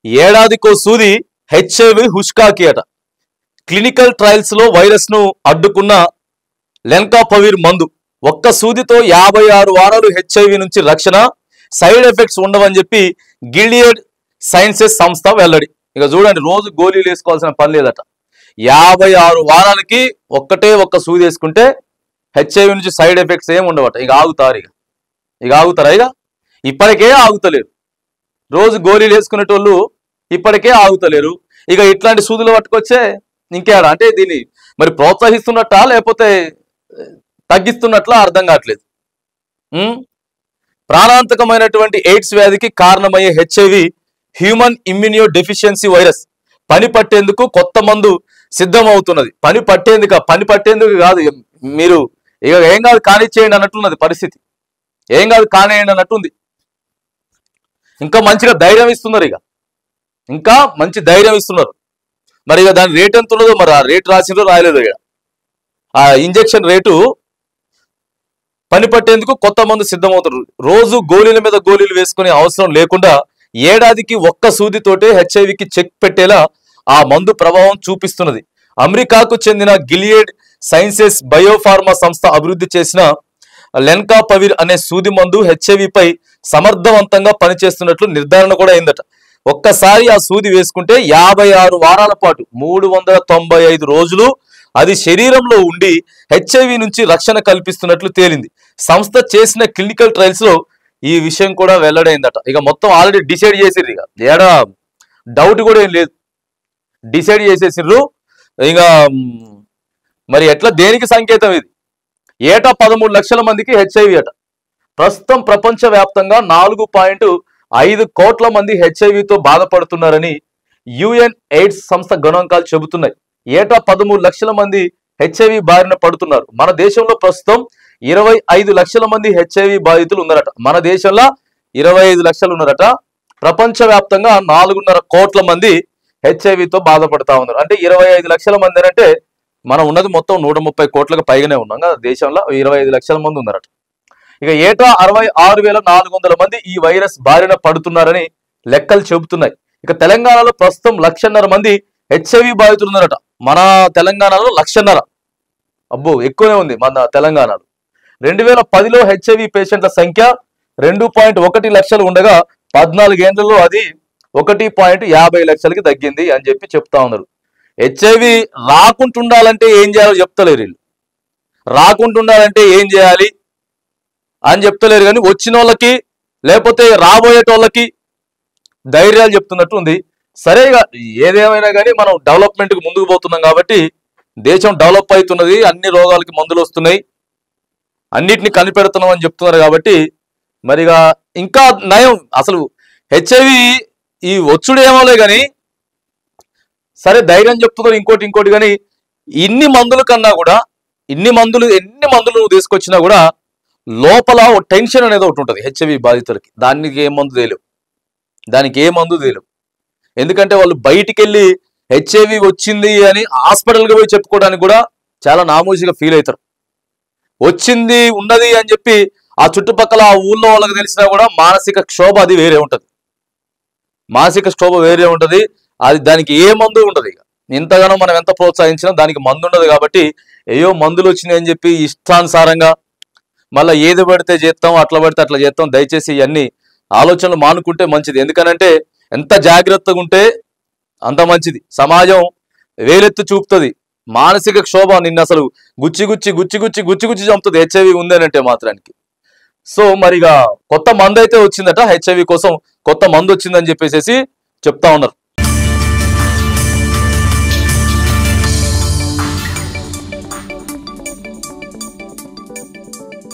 ఏడాదికో సూది హెచ్ఐవి హుష్కాకి అట. Clinical trials లో వైరస్ ను అడ్డుకున్న లెన్కాపవిర్ మందు. ఒక్క సూదితో 56 వారాలు హెచ్ఐవి నుంచి రక్షణ, సైడ్ ఎఫెక్ట్స్ ఉండవని చెప్పి గిలియడ్ సైన్సెస్ సంస్థ వెల్లడి. ఇక చూడండి, రోజు గోళీలు వేసుకోవాల్సిన పని లేదట. 56 వారాలకి ఒక్క సూది వేసుకుంటే హెచ్ఐవి నుంచి సైడ్ ఎఫెక్ట్స్ ఏమి ఉండవట. ఇక ఆగుతారా? ఇప్పటికే ఆగుతలేరు. రోజు గోళీలు వేసుకునేటోళ్ళు ఇప్పటికే ఆగుతలేరు. ఇక ఇట్లాంటి సూదులు పట్టుకొచ్చే ఇంకేడా అంటే దీన్ని మరి ప్రోత్సహిస్తున్నట్టా లేకపోతే తగ్గిస్తున్నట్లా అర్థం కావట్లేదు. ప్రాణాంతకమైనటువంటి ఎయిడ్స్ వ్యాధికి కారణమయ్యే హెచ్ఐవి హ్యూమన్ ఇమ్యూనియో డెఫిషియన్సీ వైరస్ పని పట్టేందుకు కొత్త మందు సిద్ధమవుతున్నది. పని పట్టేందుకు కాదు, మీరు ఇక ఏం కాదు కానిచ్చేయండి అన్నట్లున్నది పరిస్థితి. ఏం కాదు కానియండి అన్నట్టుంది. ఇంకా మంచిగా ధైర్యం ఇస్తున్నారు. ఇంకా మంచి ధైర్యం ఇస్తున్నారు. మరి ఇక దాని రేట్ ఎంత ఉన్నదో మరి ఆ రేట్ రాసిందో రాయలేదు. ఇక ఆ ఇంజెక్షన్ రేటు పని పట్టేందుకు కొత్త మందు సిద్ధమవుతున్నారు. రోజు గోళీల మీద గోళీలు వేసుకునే అవసరం లేకుండా ఏడాదికి ఒక్క సూదితోటే హెచ్ఐవికి చెక్ పెట్టేలా ఆ మందు ప్రభావం చూపిస్తున్నది. అమెరికాకు చెందిన గిలియడ్ సైన్సెస్ బయోఫార్మా సంస్థ అభివృద్ధి చేసిన లెన్కాపవిర్ అనే సూది మందు హెచ్ఐవిపై సమర్థవంతంగా పనిచేస్తున్నట్లు నిర్ధారణ కూడా అయిందట. ఒక్కసారి ఆ సూది వేసుకుంటే 56 వారాల పాటు 395 రోజులు అది శరీరంలో ఉండి హెచ్ఐవి నుంచి రక్షణ కల్పిస్తున్నట్లు తేలింది. సంస్థ చేసిన క్లినికల్ ట్రయల్స్ లో ఈ విషయం కూడా వెల్లడైందట. ఇక మొత్తం ఆల్రెడీ డిసైడ్ చేసిర్రు. ఇక ఏడా డౌట్ కూడా ఏం లేదు, డిసైడ్ చేసేసిర్రు. ఇక మరి ఎట్లా, దేనికి సంకేతం ఇది? ఏటా 13 లక్షల మందికి హెచ్ఐవి అట. ప్రస్తుతం ప్రపంచవ్యాప్తంగా 4.5 కోట్ల మంది హెచ్ఐవితో బాధపడుతున్నారని యుఎన్ ఎయిడ్స్ సంస్థ గణాంకాలు చెబుతున్నాయి. ఏటా 13 లక్షల మంది హెచ్ఐవి బారిన పడుతున్నారు. మన దేశంలో ప్రస్తుతం 25 లక్షల మంది హెచ్ఐవి బాధితులు ఉన్నారట. మన దేశంలో 25 లక్షలు ఉన్నారట. ప్రపంచవ్యాప్తంగా 4.5 కోట్ల మంది హెచ్ఐవితో బాధపడతా ఉన్నారు. అంటే 25 లక్షల మంది అంటే మనం ఉన్నది మొత్తం 130 కోట్లకు పైగానే ఉన్నాం కదా. దేశంలో 25 లక్షల మంది ఉన్నారట. ఇక ఏటా 66,400 మంది ఈ వైరస్ బారిన పడుతున్నారని లెక్కలు చెబుతున్నాయి. ఇక తెలంగాణలో ప్రస్తుతం 1,50,000 మంది హెచ్ఐవి బాధితులు ఉన్నారట. మన తెలంగాణలో 1,50,000. అబ్బో, ఎక్కువనే ఉంది మన తెలంగాణలో. 2010లో హెచ్ఐవి పేషెంట్ల సంఖ్య 2.1 లక్షలు ఉండగా 14 ఏళ్లలో అది 1.50 లక్షలకి తగ్గింది అని చెప్పి చెప్తా ఉన్నారు. హెచ్ఐవి రాకుంటుండాలంటే ఏం చేయాలో చెప్తలేరు వీళ్ళు. రాకుంటుండాలంటే ఏం చేయాలి అని చెప్తలేరు, కానీ వచ్చిన వాళ్ళకి లేకపోతే రాబోయేటోళ్ళకి ధైర్యాలు చెప్తున్నట్టు ఉంది. సరే, ఇక ఏదేమైనా కానీ మనం డెవలప్మెంట్కి ముందుకు పోతున్నాం కాబట్టి, దేశం డెవలప్ అవుతున్నది, అన్ని రోగాలకి మందులు వస్తున్నాయి, అన్నిటిని కనిపెడుతున్నాం అని చెప్తున్నారు కాబట్టి మరిగా ఇంకా నయం. అసలు హెచ్ఐవి ఈ వచ్చుడు ఏమోలే కానీ సరే ధైర్యం చెప్తున్నారు ఇంకోటి కానీ ఇన్ని మందుల కన్నా కూడా ఎన్ని మందులు నువ్వు తీసుకొచ్చినా కూడా లోపల ఓ టెన్షన్ అనేది ఒకటి ఉంటుంది హెచ్ఐవి బాధితులకి. దానికి ఏ మందు తేలేవు. ఎందుకంటే వాళ్ళు బయటికి వెళ్ళి హెచ్ఐవి వచ్చింది అని హాస్పిటల్కి పోయి చెప్పుకోవడానికి కూడా చాలా నామోషిగా ఫీల్ అవుతారు. వచ్చింది ఉన్నది అని చెప్పి ఆ చుట్టుపక్కల ఆ ఊళ్ళో వాళ్ళకి తెలిసినా కూడా మానసిక క్షోభ అది వేరే ఉంటుంది. అది దానికి ఏ మందు ఉండదు. ఇక ఇంతగానో మనం ఎంత ప్రోత్సహించినా దానికి మందు ఉండదు కాబట్టి ఏయో మందులు వచ్చినాయి అని చెప్పి ఇష్టానుసారంగా మళ్ళీ ఏది పడితే చేస్తాం, అట్లా పడితే అట్లా చేస్తాం. దయచేసి ఇవన్నీ ఆలోచనలు మానుకుంటే మంచిది. ఎందుకనంటే ఎంత జాగ్రత్తగా ఉంటే అంత మంచిది. సమాజం వేలెత్తు చూపుతుంది. మానసిక క్షోభ నిన్ను అసలు గుచ్చి చంపుతుంది హెచ్ఐవి ఉందనంటే మాత్రానికి. సో మరిగా కొత్త మందు అయితే వచ్చిందట, హెచ్ఐవి కోసం కొత్త మందు వచ్చిందని చెప్పేసి చెప్తా ఉన్నారు.